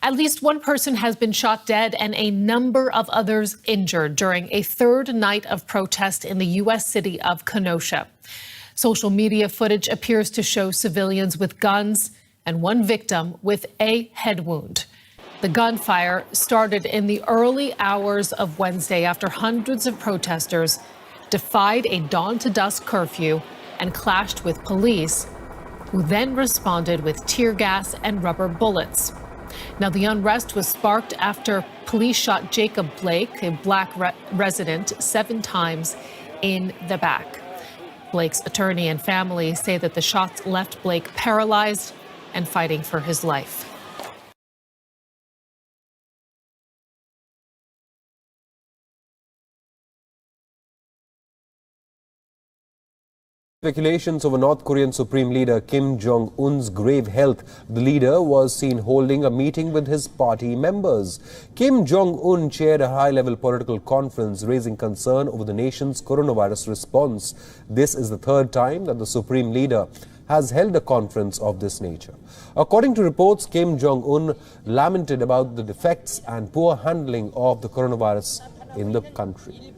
At least one person has been shot dead and a number of others injured during a third night of protest in the U.S. city of Kenosha. Social media footage appears to show civilians with guns and one victim with a head wound. The gunfire started in the early hours of Wednesday after hundreds of protesters defied a dawn-to-dusk curfew and clashed with police, who then responded with tear gas and rubber bullets. Now, the unrest was sparked after police shot Jacob Blake, a black resident, 7 times in the back. Blake's attorney and family say that the shots left Blake paralyzed and fighting for his life. Speculations over North Korean Supreme Leader Kim Jong-un's grave health. The leader was seen holding a meeting with his party members. Kim Jong-un chaired a high-level political conference raising concern over the nation's coronavirus response. This is the third time that the Supreme Leader has held a conference of this nature. According to reports, Kim Jong-un lamented about the defects and poor handling of the coronavirus in the country.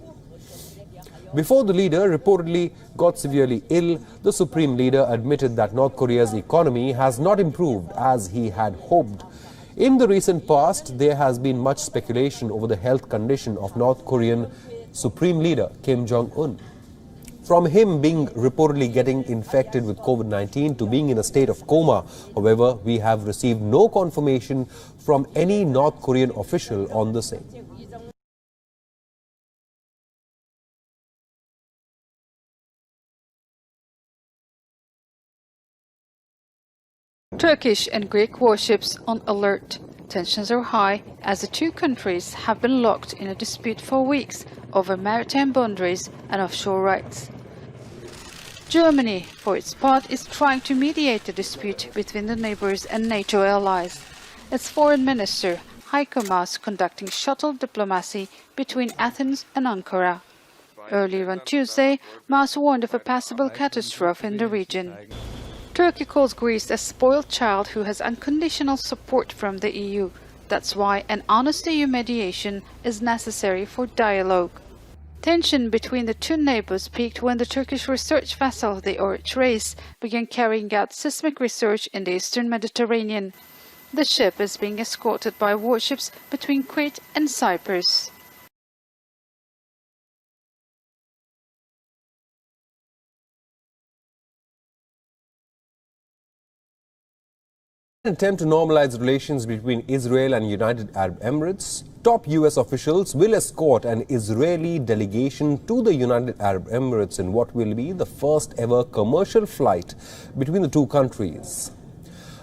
Before the leader reportedly got severely ill, the Supreme Leader admitted that North Korea's economy has not improved as he had hoped. In the recent past, there has been much speculation over the health condition of North Korean Supreme Leader Kim Jong-un. From him being reportedly getting infected with COVID-19 to being in a state of coma, however, we have received no confirmation from any North Korean official on the same. Turkish and Greek warships on alert. Tensions are high as the two countries have been locked in a dispute for weeks over maritime boundaries and offshore rights. Germany, for its part, is trying to mediate the dispute between the neighbors and NATO allies. Its foreign minister, Heiko Maas, conducting shuttle diplomacy between Athens and Ankara. Earlier on Tuesday, Maas warned of a possible catastrophe in the region. Turkey calls Greece a spoiled child who has unconditional support from the EU. That's why an honest EU mediation is necessary for dialogue. Tension between the two neighbors peaked when the Turkish research vessel, the outrage, began carrying out seismic research in the eastern Mediterranean. The ship is being escorted by warships between Crete and Cyprus. In an attempt to normalize relations between Israel and United Arab Emirates, top U.S. officials will escort an Israeli delegation to the United Arab Emirates in what will be the first ever commercial flight between the two countries.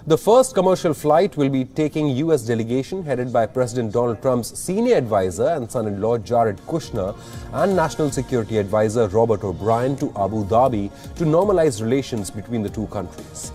The first commercial flight will be taking U.S. delegation headed by President Donald Trump's senior advisor and son-in-law Jared Kushner and National Security Advisor Robert O'Brien to Abu Dhabi to normalize relations between the two countries.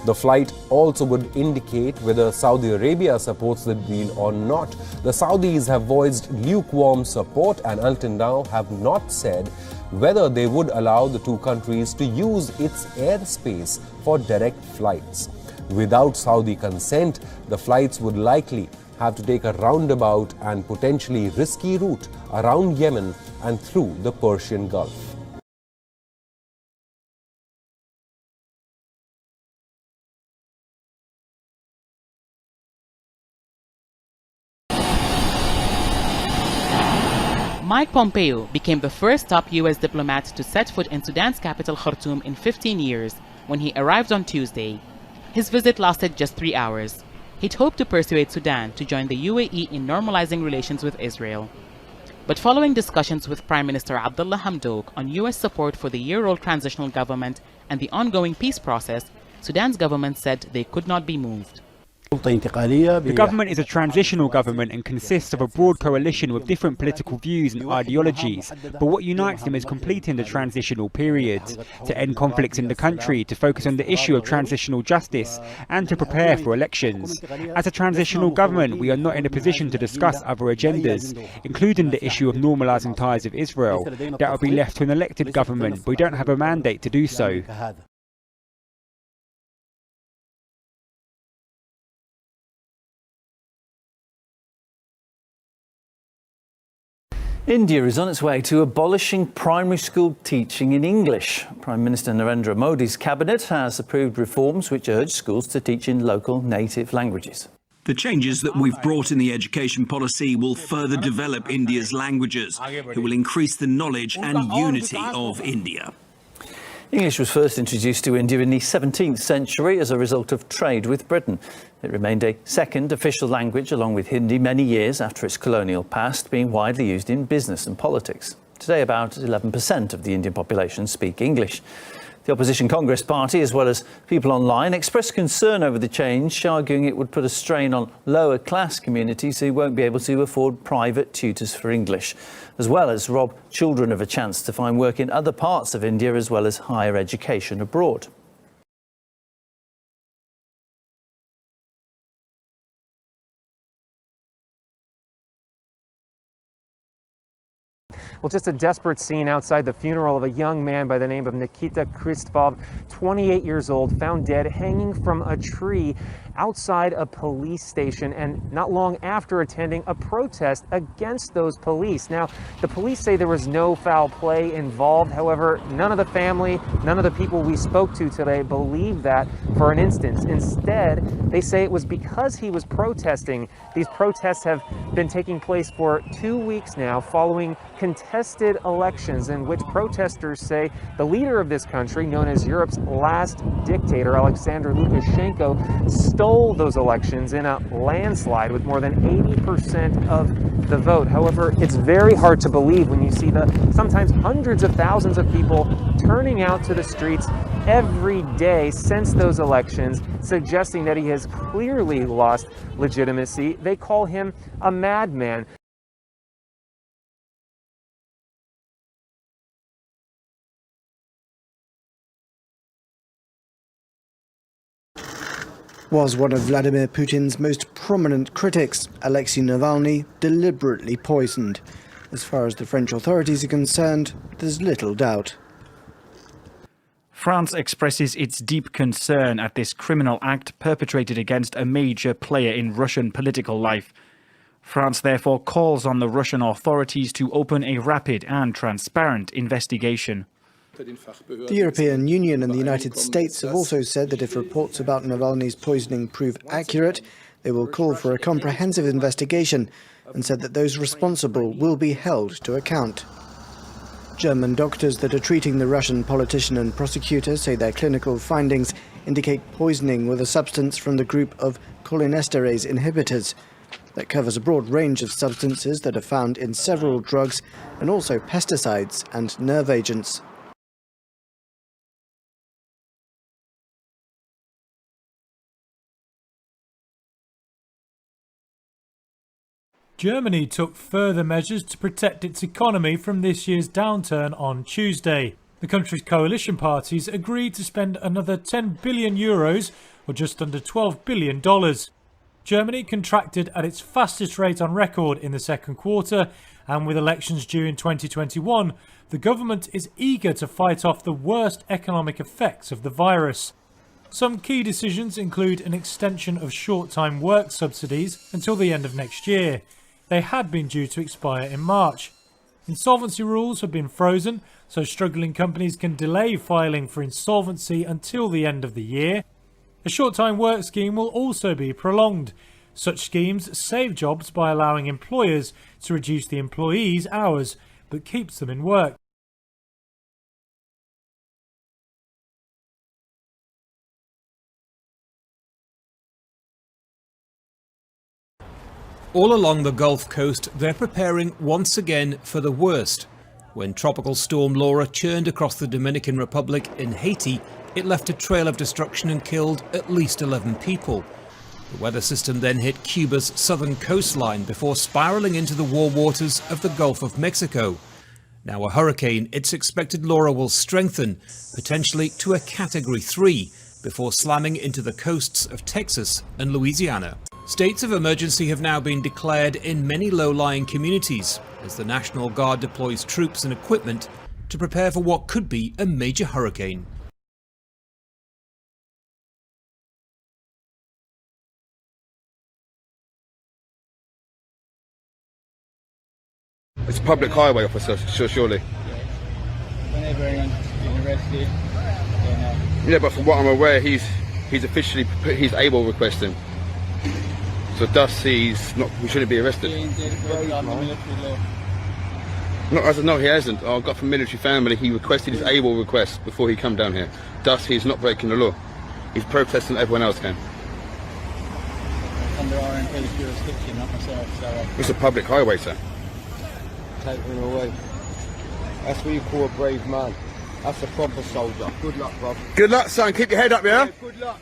The flight also would indicate whether Saudi Arabia supports the deal or not. The Saudis have voiced lukewarm support and until now have not said whether they would allow the two countries to use its airspace for direct flights. Without Saudi consent, the flights would likely have to take a roundabout and potentially risky route around Yemen and through the Persian Gulf. Mike Pompeo became the first top U.S. diplomat to set foot in Sudan's capital Khartoum in 15 years when he arrived on Tuesday. His visit lasted just 3 hours. He'd hoped to persuade Sudan to join the UAE in normalizing relations with Israel. But following discussions with Prime Minister Abdullah Hamdok on U.S. support for the year-old transitional government and the ongoing peace process, Sudan's government said they could not be moved. The government is a transitional government and consists of a broad coalition with different political views and ideologies, but what unites them is completing the transitional period, to end conflicts in the country, to focus on the issue of transitional justice, and to prepare for elections. As a transitional government, we are not in a position to discuss other agendas, including the issue of normalizing ties with Israel. That will be left to an elected government, but we don't have a mandate to do so. India is on its way to abolishing primary school teaching in English. Prime Minister Narendra Modi's cabinet has approved reforms which urge schools to teach in local native languages. The changes that we've brought in the education policy will further develop India's languages. It will increase the knowledge and unity of India. English was first introduced to India in the 17th century as a result of trade with Britain. It remained a second official language along with Hindi many years after its colonial past, being widely used in business and politics. Today, about 11% of the Indian population speak English. The opposition Congress Party, as well as people online, expressed concern over the change, arguing it would put a strain on lower class communities who won't be able to afford private tutors for English, as well as rob children of a chance to find work in other parts of India as well as higher education abroad. Well, just a desperate scene outside the funeral of a young man by the name of Nikita Kristvov, 28 years old, found dead hanging from a tree outside a police station, and not long after attending a protest against those police. Now, the police say there was no foul play involved. However, none of the family, none of the people we spoke to today believe that for an instance. Instead, they say it was because he was protesting. These protests have been taking place for 2 weeks now following contested elections in which protesters say the leader of this country, known as Europe's last dictator, Alexander Lukashenko, stole those elections in a landslide with more than 80% of the vote. However, it's very hard to believe when you see the sometimes hundreds of thousands of people turning out to the streets every day since those elections, suggesting that he has clearly lost legitimacy. They call him a madman. Was one of Vladimir Putin's most prominent critics, Alexei Navalny, deliberately poisoned? As far as the French authorities are concerned, there's little doubt. France expresses its deep concern at this criminal act perpetrated against a major player in Russian political life. France therefore calls on the Russian authorities to open a rapid and transparent investigation. The European Union and the United States have also said that if reports about Navalny's poisoning prove accurate, they will call for a comprehensive investigation and said that those responsible will be held to account. German doctors that are treating the Russian politician and prosecutor say their clinical findings indicate poisoning with a substance from the group of cholinesterase inhibitors that covers a broad range of substances that are found in several drugs and also pesticides and nerve agents. Germany took further measures to protect its economy from this year's downturn on Tuesday. The country's coalition parties agreed to spend another 10 billion euros, or just under $12 billion. Germany contracted at its fastest rate on record in the second quarter, and with elections due in 2021, the government is eager to fight off the worst economic effects of the virus. Some key decisions include an extension of short-time work subsidies until the end of next year. They had been due to expire in March. Insolvency rules have been frozen, so struggling companies can delay filing for insolvency until the end of the year. A short-time work scheme will also be prolonged. Such schemes save jobs by allowing employers to reduce the employees' hours, but keeps them in work. All along the Gulf Coast, they're preparing once again for the worst. When Tropical Storm Laura churned across the Dominican Republic in Haiti, it left a trail of destruction and killed at least 11 people. The weather system then hit Cuba's southern coastline before spiralling into the warm waters of the Gulf of Mexico. Now a hurricane, it's expected Laura will strengthen, potentially to a Category 3, before slamming into the coasts of Texas and Louisiana. States of emergency have now been declared in many low-lying communities as the National Guard deploys troops and equipment to prepare for what could be a major hurricane. It's a public highway, officer, surely. Whenever anyone's been arrested, Yeah, but from what I'm aware, he's officially put his AWOL request in. So thus he shouldn't be arrested. No, as I know, he hasn't. I got from military family, he requested his AWOL request before he come down here. Thus he's not breaking the law. He's protesting everyone else can. Under RMP's jurisdiction, not myself, so... It's a public highway, sir. Take him away. That's what you call a brave man. That's a proper soldier. Good luck, bro. Good luck, son. Keep your head up, yeah? Good luck.